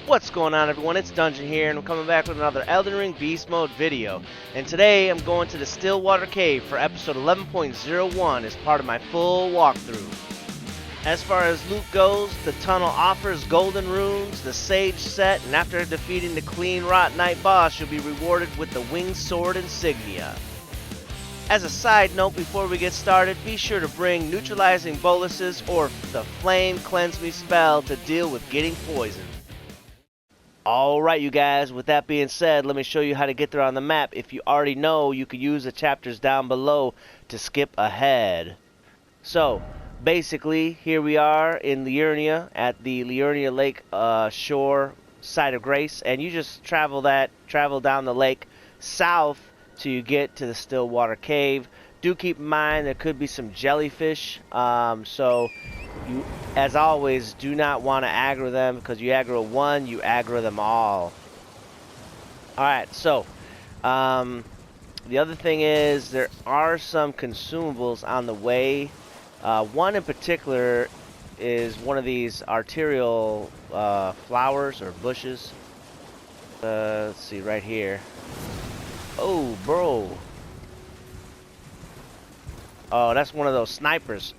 What's going on, everyone? It's Dungeon here, and I'm coming back with another Elden Ring Beast Mode video. And today I'm going to the Stillwater Cave for episode 11.01 as part of my full walkthrough. As far as loot goes, the tunnel offers golden runes, the sage set, and after defeating the Cleanrot Knight boss, you'll be rewarded with the Winged Sword Insignia. As a side note, before we get started, be sure to bring neutralizing boluses or the Flame Cleanse Me spell to deal with getting poisoned. Alright, you guys, with that being said, let me show you how to get there on the map. If you already know, you can use the chapters down below to skip ahead. So, basically, here we are in Liurnia at the Liurnia Lake shore site of grace, and you just travel down the lake south till you get to the Stillwater Cave. Do keep in mind there could be some jellyfish, so you, as always, do not want to aggro them, because you aggro one, you aggro them all. Alright, so, the other thing is, there are some consumables on the way. One in particular is one of these arterial flowers or bushes. Let's see, right here. Oh, bro. Oh, that's one of those snipers.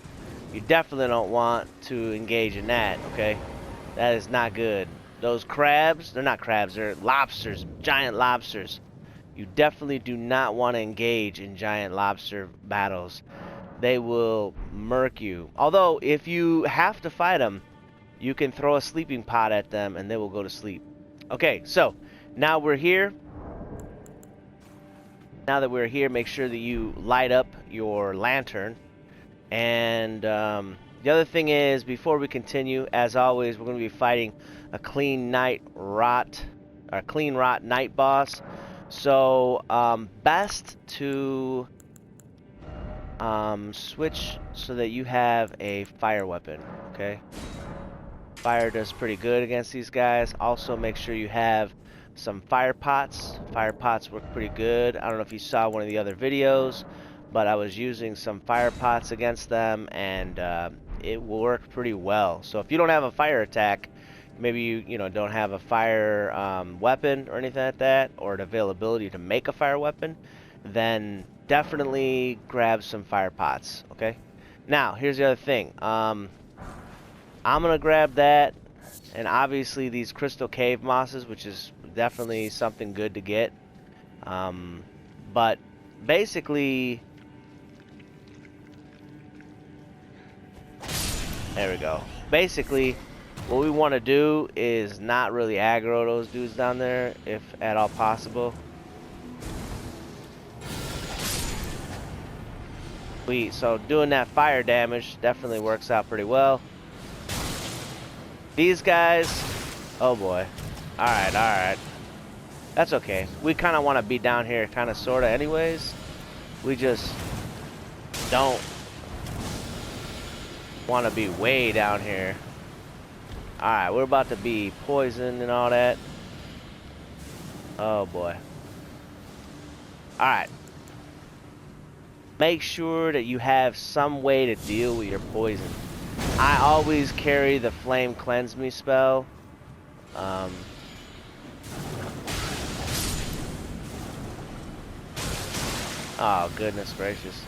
You definitely don't want to engage in that, okay? That is not good. Those crabs, they're not crabs, they're lobsters, giant lobsters. You definitely do not want to engage in giant lobster battles. They will murk you. Although, if you have to fight them, you can throw a sleeping pot at them and they will go to sleep. Okay, so, now we're here. Now that we're here, make sure that you light up your lantern. And the other thing is, before we continue, as always, we're going to be fighting a Cleanrot Knight boss. So best to switch so that you have a fire weapon. Okay, fire does pretty good against these guys. Also, make sure you have some fire pots. Fire pots work pretty good. I don't know if you saw one of the other videos, but I was using some fire pots against them, and it will work pretty well. So if you don't have a fire attack, maybe you don't have a fire weapon or anything like that, or an availability to make a fire weapon, then definitely grab some fire pots. Okay. Now here's the other thing. I'm gonna grab that, and obviously these crystal cave mosses, which is definitely something good to get. But basically, there we go. Basically, what we want to do is not really aggro those dudes down there, if at all possible. So doing that fire damage definitely works out pretty well. These guys, oh boy. Alright. That's okay. We kind of want to be down here, kind of, sort of anyways. We just don't want to be way down here. Alright, we're about to be poisoned and all that. Oh boy. Alright. Make sure that you have some way to deal with your poison. I always carry the Flame Cleanse Me spell. Oh, goodness gracious.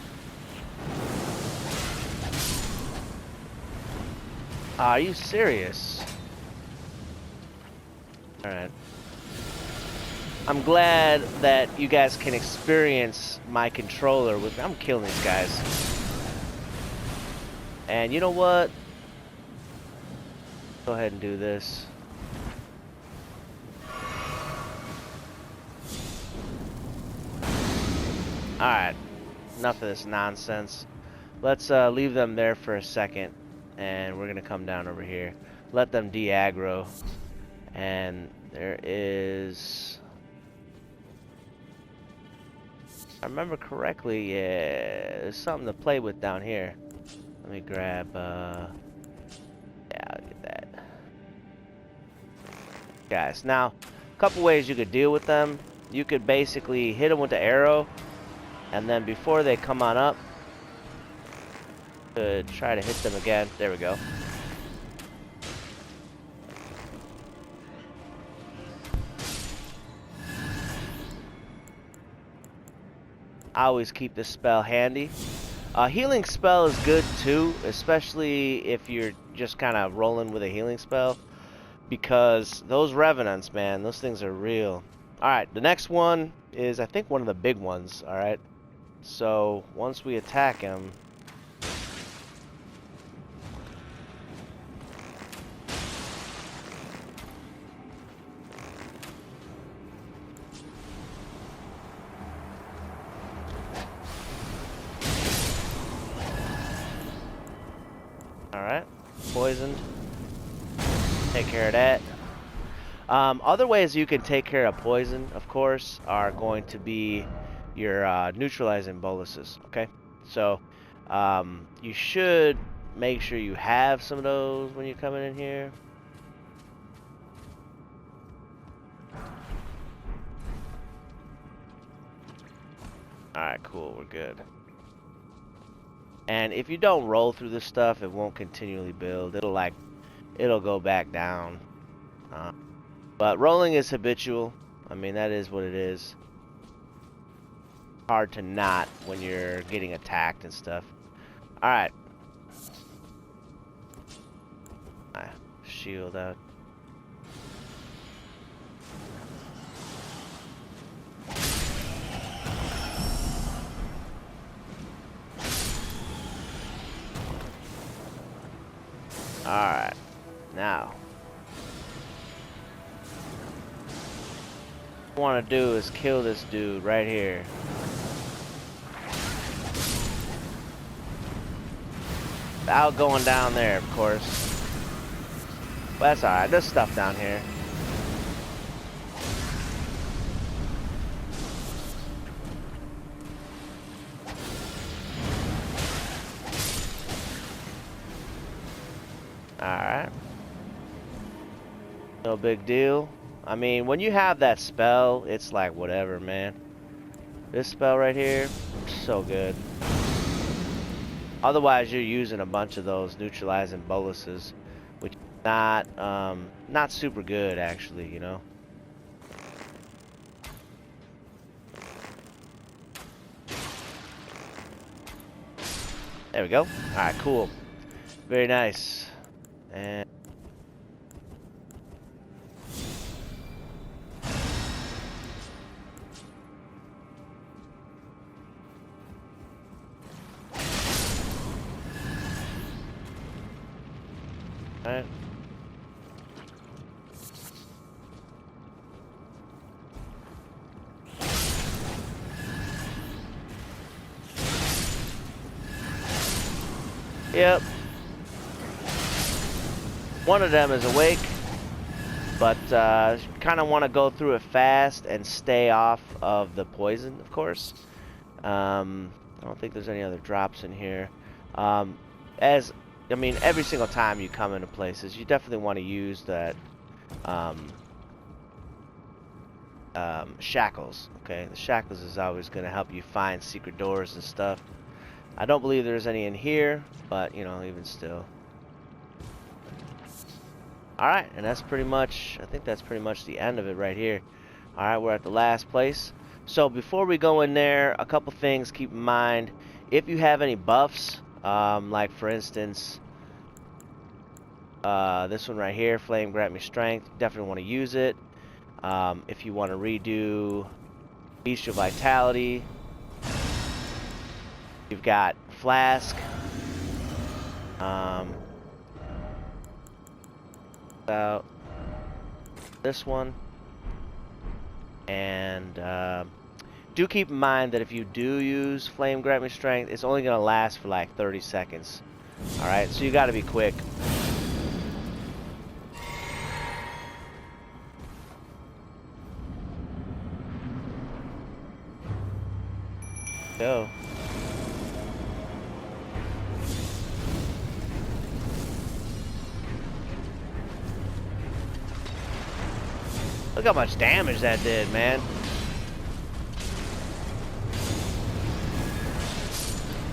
Are you serious? Alright. I'm glad that you guys can experience my controller with me. I'm killing these guys. And you know what? Go ahead and do this. Alright. Enough of this nonsense. Let's leave them there for a second. And we're gonna come down over here. Let them de-aggro. And there is, if I remember correctly, yeah, there's something to play with down here. Let me grab, yeah, I'll get that. Guys, now, a couple ways you could deal with them. You could basically hit them with the arrow, and then before they come on up, try to hit them again. There we go. I always keep this spell handy. Healing spell is good too, especially if you're just kind of rolling with a healing spell, because those revenants, man, those things are real. Alright, the next one is, I think, one of the big ones, alright? So, once we attack him... Alright, poisoned. Take care of that. Other ways you can take care of poison, of course, are going to be your neutralizing boluses, okay? So, you should make sure you have some of those when you're coming in here. Alright, cool, we're good. And if you don't roll through this stuff, it won't continually build. It'll go back down. But rolling is habitual. I mean, that is what it is. Hard to not when you're getting attacked and stuff. Alright. Shield out. Alright. Now. What I want to do is kill this dude right here. Without going down there, of course. But that's alright. There's stuff down here. Alright. No big deal. I mean, when you have that spell, it's like whatever, man. This spell right here, so good. Otherwise, you're using a bunch of those neutralizing boluses, which is not super good, actually, you know. There we go. Alright, cool. Very nice. And alright. Yep. One of them is awake, but kind of want to go through it fast and stay off of the poison, of course. I don't think there's any other drops in here. I mean, every single time you come into places, you definitely want to use that shackles. Okay, the shackles is always going to help you find secret doors and stuff. I don't believe there's any in here, but you know, even still. Alright, and that's pretty much, I think that's pretty much the end of it right here. Alright, we're at the last place. So before we go in there, a couple things keep in mind. If you have any buffs, like for instance, this one right here, Flame Grant Me Strength, you definitely want to use it. If you want to redo Bestial Vitality, you've got Flask. Out this one, and do keep in mind that if you do use Flame Grant Me Strength, it's only going to last for like 30 seconds. Alright, so you got to be quick. Go. Look how much damage that did, man.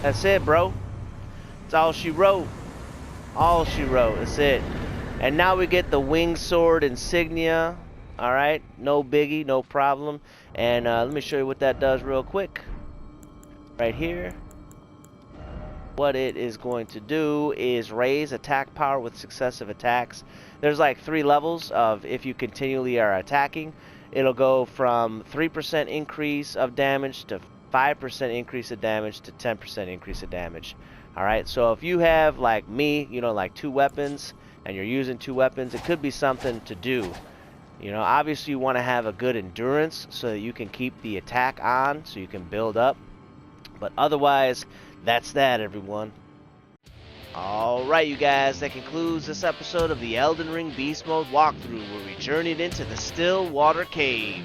That's it, bro. That's all she wrote. All she wrote. That's it. And now we get the Winged Sword Insignia. Alright. No biggie. No problem. And let me show you what that does real quick. right here. What it is going to do is raise attack power with successive attacks. There's like 3 levels of if you continually are attacking. It'll go from 3% increase of damage to 5% increase of damage to 10% increase of damage. Alright, so if you have, like me, you know, like 2 weapons, and you're using 2 weapons, it could be something to do. You know, obviously you want to have a good endurance so that you can keep the attack on, so you can build up. But otherwise, that's that, everyone. Alright, you guys, that concludes this episode of the Elden Ring Beast Mode walkthrough, where we journeyed into the Stillwater Cave.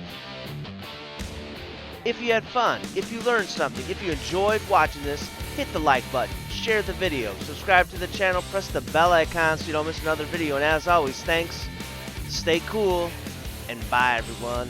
If you had fun, if you learned something, if you enjoyed watching this, hit the like button, share the video, subscribe to the channel, press the bell icon so you don't miss another video, and as always, thanks, stay cool, and bye, everyone.